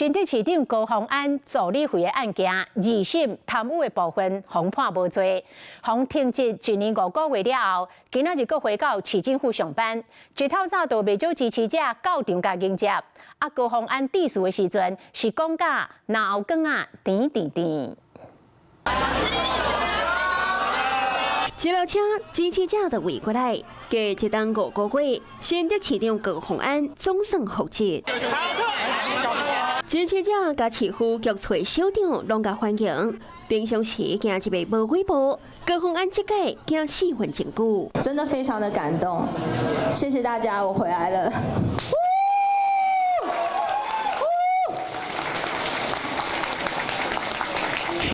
新竹市长高虹安助理费的案件，二审贪污的部分封判无罪，封停职1年5个月了后，今仔日阁回到市政府上班。一透早就未少支持者到场甲迎接。高虹安致辞的时阵，是讲甲脑梗啊甜甜甜。 一路车支持者都围过来，加一档5个月，新竹市长高虹安总算复职。支持者甲市府局处首长拢甲欢迎，平常时行一个无几步，高虹安这届行4分真久，真的非常的感动，谢谢大家，我回来了。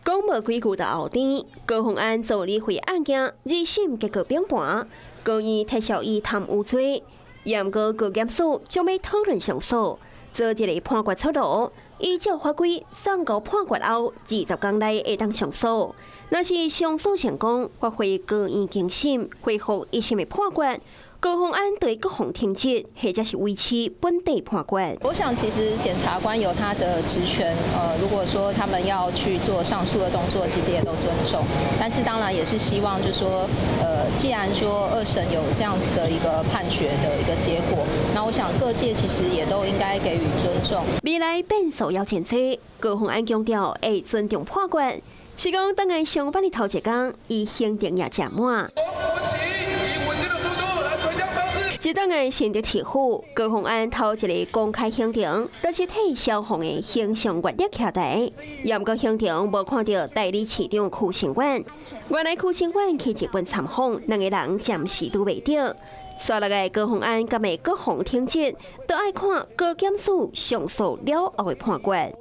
讲无几句就后天，高虹安助理费案件二审结果平盘，高院撤销伊贪污罪，严过高检署将要讨论上诉，做一个判决出炉。依照法规，上告判决后20天内会当上诉。若是上诉成功，发挥高院经审，恢复1审的判决。 高虹安对各项停职，或者是维持本地判决。我想，其实检察官有他的职权，如果说他们要去做上诉的动作，其实也都尊重。但是当然也是希望，就是说，既然说2审有这样子的一个判决的一个结果，那我想各界其实也都应该给予尊重。未来变数要前期，高虹安强调会尊重判决，是讲等下上班的头一天，伊行程也正满。 一档的新竹市府高虹安头一个公开行程，就是替消防的形象月历徛台。严格行程无看到代理市长邱成远，原来邱成远去日本参访，2个人暂时都未到。刷落来高虹安甲的各项停职，都爱看高检署上诉了后的判决。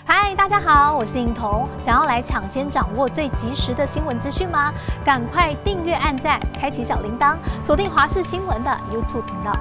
嗨，大家好，我是颖彤。想要来抢先掌握最及时的新闻资讯吗？赶快订阅、按赞、开启小铃铛，锁定华视新闻的 YouTube 频道。